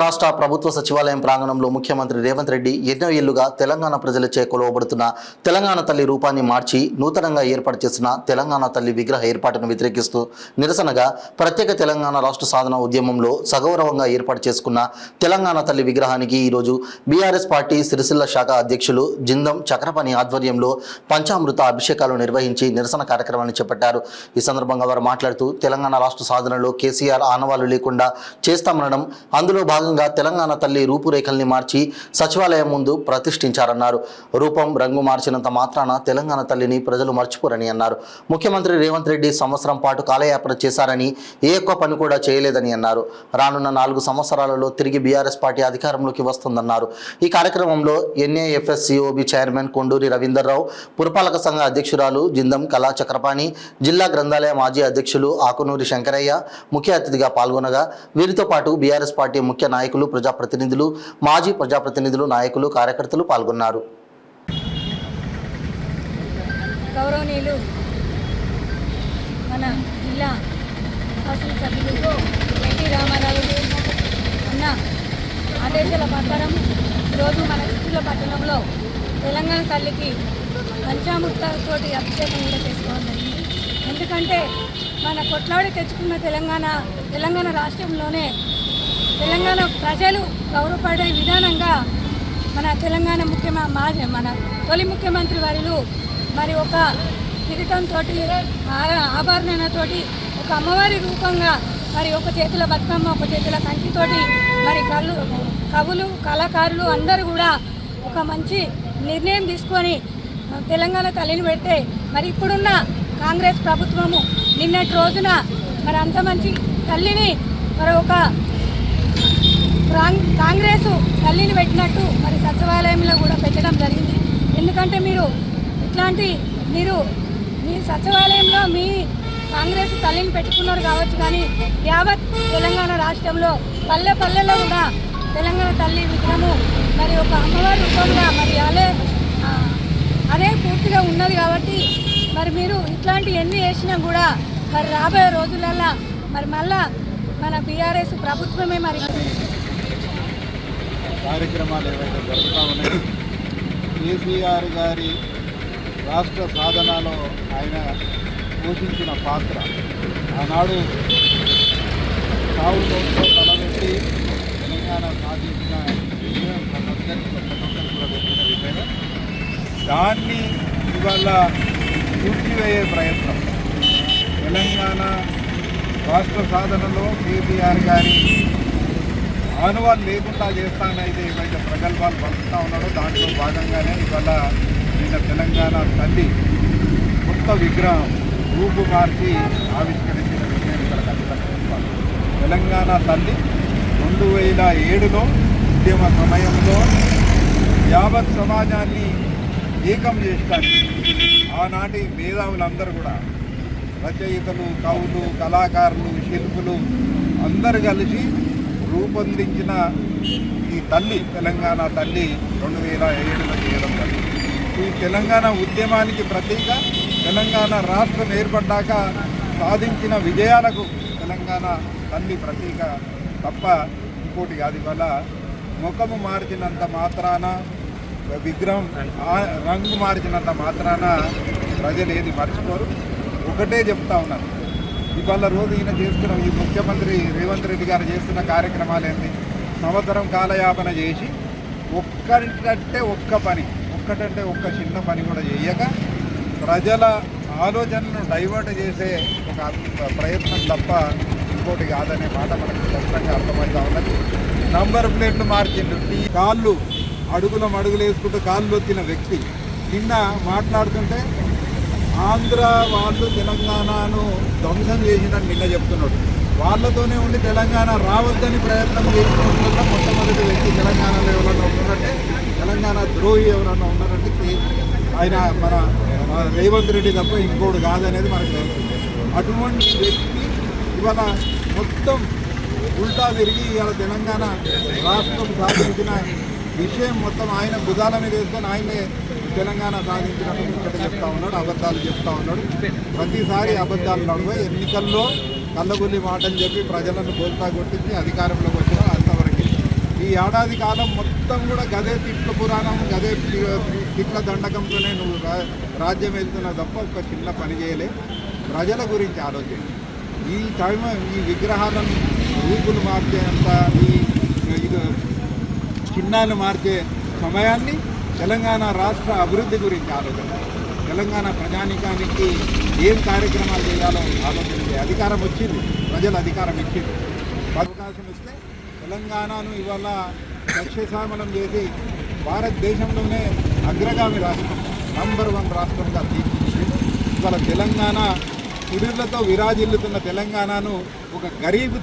రాష్ట్ర ప్రభుత్వ సచివాలయం ప్రాంగణంలో ముఖ్యమంత్రి రేవంత్ రెడ్డి ఎన్నో ఏళ్లుగా తెలంగాణ ప్రజలచే కొలువబడుతున్న తెలంగాణ తల్లి రూపాన్ని మార్చి నూతనంగా ఏర్పాటు చేసిన తెలంగాణ తల్లి విగ్రహ ఏర్పాటును వ్యతిరేకిస్తూ నిరసనగా ప్రత్యేక తెలంగాణ రాష్ట్ర సాధన ఉద్యమంలో సగౌరవంగా ఏర్పాటు చేసుకున్న తెలంగాణ తల్లి విగ్రహానికి ఈరోజు బీఆర్ఎస్ పార్టీ సిరిసిల్ల శాఖ అధ్యక్షులు జిందం చక్రపాణి ఆధ్వర్యంలో పంచామృత అభిషేకాలు నిర్వహించి నిరసన కార్యక్రమాన్ని చేపట్టారు. ఈ సందర్భంగా వారు మాట్లాడుతూ తెలంగాణ రాష్ట్ర సాధనలో కేసీఆర్ ఆనవాళ్లు లేకుండా చేస్తామనడం, అందులో భాగంగా తెలంగాణ తల్లి రూపురేఖల్ని మార్చి సచివాలయం ముందు ప్రతిష్ఠించారన్నారు. రూపం రంగు మార్చినంత మాత్రాన తెలంగాణ తల్లిని ప్రజలు మర్చిపోరని అన్నారు. ముఖ్యమంత్రి రేవంత్ రెడ్డి సంవత్సరం పాటు కాలయాపన చేశారని, ఏ ఒక్క పని కూడా చేయలేదని అన్నారు. రానున్న 4 సంవత్సరాలలో తిరిగి బీఆర్ఎస్ పార్టీ అధికారంలోకి వస్తుందన్నారు. ఈ కార్యక్రమంలో ఎన్ఏఎఫ్ఎస్సిఓబి చైర్మన్ కొండూరి రవీందర్రావు, పురపాలక సంఘ అధ్యక్షురాలు జిందం కళా చక్రపాణి, జిల్లా గ్రంథాలయ మాజీ అధ్యక్షులు ఆకునూరి శంకరయ్య ముఖ్య అతిథిగా పాల్గొనగా, వీరితో పాటు బీఆర్ఎస్ పార్టీ ముఖ్య నాయకులు, ప్రజాప్రతినిధులు, మాజీ ప్రజాప్రతినిధులు, నాయకులు, కార్యకర్తలు పాల్గొన్నారు. గౌరవనీయులు మన జిల్లా శాసనసభ్యులు ఎన్టీ రామారావు అన్న ఆదేశాల ప్రకారం ఈరోజు మన సిరిసిల్ల పట్టణంలో తెలంగాణ తల్లికి పంచామృతతోటి అభిషేకం కూడా చేసుకోవడం జరిగింది. ఎందుకంటే మన కొట్లాడి తెచ్చుకున్న తెలంగాణ రాష్ట్రంలోనే తెలంగాణ ప్రజలు గౌరవపడే విధానంగా మన తెలంగాణ మన తొలి ముఖ్యమంత్రి వారిలు మరి ఒక కిరీటంతో ఆభరణతోటి ఒక అమ్మవారి రూపంగా మరి ఒక చేతుల బతుకమ్మ, ఒక చేతుల కంకితోటి మరి కవులు, కళాకారులు అందరూ కూడా ఒక మంచి నిర్ణయం తీసుకొని తెలంగాణ తల్లిని పెడితే, మరి ఇప్పుడున్న కాంగ్రెస్ ప్రభుత్వము నిన్నటి రోజున మరి అంత మంచి తల్లిని మరి ఒక కాంగ్రెస్ తల్లిని పెట్టినట్టు మరి సచివాలయంలో కూడా పెట్టడం జరిగింది. ఎందుకంటే మీరు మీ సచివాలయంలో మీ కాంగ్రెస్ తల్లిని పెట్టుకున్నారు కావచ్చు, కానీ యావత్ తెలంగాణ రాష్ట్రంలో పల్లెల్లో కూడా తెలంగాణ తల్లి విగ్రహము మరి ఒక అమ్మవారి రూపంగా మరి అదే పూర్తిగా ఉన్నది. కాబట్టి మరి మీరు ఇట్లాంటి ఎన్ని చేసినా కూడా మరి రాబోయే రోజులలో మరి మళ్ళా మన బీఆర్ఎస్ ప్రభుత్వమే మరి కార్యక్రమాలు ఏవైతే జరుగుతూ ఉన్నాయో, కేసీఆర్ గారి రాష్ట్ర సాధనలో ఆయన పోషించిన పాత్ర, ఆనాడు సాగుతో తలబెట్టి తెలంగాణ సాధించిన విజయం కూడా పెట్టిన విషయం, దాన్ని ఇవాళ పూర్తివేయే ప్రయత్నం తెలంగాణ రాష్ట్ర సాధనలో కేసీఆర్ గారి ఆనవాళ్ళు లేకుండా చేస్తానైతే ఏవైతే ప్రగల్భాలు పలుకుతూ ఉన్నాడో దాంట్లో భాగంగానే ఇవాళ నిన్న తెలంగాణ తల్లి కొత్త విగ్రహం రూపు మార్చి ఆవిష్కరించిన విషయం ఇక్కడ ఖచ్చితంగా. తెలంగాణ తల్లి 2007లో ఉద్యమ సమయంలో యావత్ సమాజాన్ని ఏకం చేస్తారు. ఆనాటి మేధావులందరూ కూడా రచయితలు, కవులు, కళాకారులు, శిల్పులు అందరూ కలిసి రూపొందించిన ఈ తల్లి తెలంగాణ తల్లి 2007లో చేయడం జరిగింది. ఈ తెలంగాణ ఉద్యమానికి ప్రతీక, తెలంగాణ రాష్ట్రం ఏర్పడ్డాక సాధించిన విజయాలకు తెలంగాణ తల్లి ప్రతీక తప్ప ఇంకోటి కాదు. ఇవాళ ముఖము మార్చినంత మాత్రాన, విగ్రహం రంగు మార్చినంత మాత్రాన ప్రజలు ఏది మర్చిపోరు. ఒకటే చెప్తా ఉన్నారు, ఇవాళ రోజు ఈయన చేస్తున్న ఈ ముఖ్యమంత్రి రేవంత్ రెడ్డి గారు చేస్తున్న కార్యక్రమాలు ఏంటి? సంవత్సరం కాలయాపన చేసి ఒక్కటంటే ఒక్క చిన్న పని కూడా చేయక ప్రజల ఆలోచనను డైవర్ట్ చేసే ఒక ప్రయత్నం తప్ప ఇంకోటి కాదనే మాట మనకు స్పష్టంగా అర్థమవుతా ఉన్నది. నంబర్ ప్లేట్లు మార్చిండు, కాళ్ళు అడుగులు వేసుకుంటూ కాళ్ళు వచ్చిన వ్యక్తి నిన్న మాట్లాడుతుంటే ఆంధ్ర వాళ్ళు తెలంగాణను ధ్వంసం చేసిందని నిన్న చెప్తున్నాడు. వాళ్ళతోనే ఉండి తెలంగాణ రావద్దని ప్రయత్నం చేసినట్లుగా మొట్టమొదటి వ్యక్తి తెలంగాణలో ఎవరన్నా ఉన్నారంటే, తెలంగాణ ద్రోహి ఎవరన్నా ఉన్నారంటే ఆయన మన రేవంత్ రెడ్డి తప్ప ఇంకోటి కాదనేది మనకు తెలుస్తుంది. అటువంటి వ్యక్తి ఇవాళ మొత్తం ఉల్టా తిరిగి ఇవాళ తెలంగాణ రాష్ట్రం సాధించిన విషయం మొత్తం ఆయన భుజాల మీద వేసుకొని ఆయనే తెలంగాణ సాధించినట్టు ఇక్కడ చెప్తా ఉన్నాడు, అబద్ధాలు చెప్తా ఉన్నాడు. ప్రతిసారి అబద్ధాలు నడువే ఎన్నికల్లో కళ్ళగుల్లి మాటలు చెప్పి ప్రజలను బోల్తా కొట్టించి అధికారంలోకి వచ్చిన అంతవరకు ఏడాది కాలం మొత్తం కూడా గదే తిట్ల పురాణం, గదే తిట్ల దండకంతోనే నువ్వు రాజ్యం వెళ్తున్నావు తప్ప ఒక చిన్న పని చేయలే. ప్రజల గురించి ఆలోచించి ఈ టైం ఈ విగ్రహాలను రూపులు మార్చేంత, ఈ చిహ్నాలు మార్చే సమయాన్ని తెలంగాణ రాష్ట్ర అభివృద్ధి గురించి ఆలోచించాలి. తెలంగాణ ప్రజానీకానికి ఏం కార్యక్రమాలు చేయాలో ఆలోచించే అధికారం వచ్చింది, ప్రజలు అధికారం ఇచ్చింది. అవకాశం ఇస్తే తెలంగాణను ఇవాళ లక్ష్యశామలం చేసి భారతదేశంలోనే అగ్రగామి రాష్ట్రం, నంబర్ 1 రాష్ట్రంగా తీర్చిదిద్ది ఇవాళ తెలంగాణ సుడిలతో విరాజిల్లుతున్న తెలంగాణను ఒక గరీబ్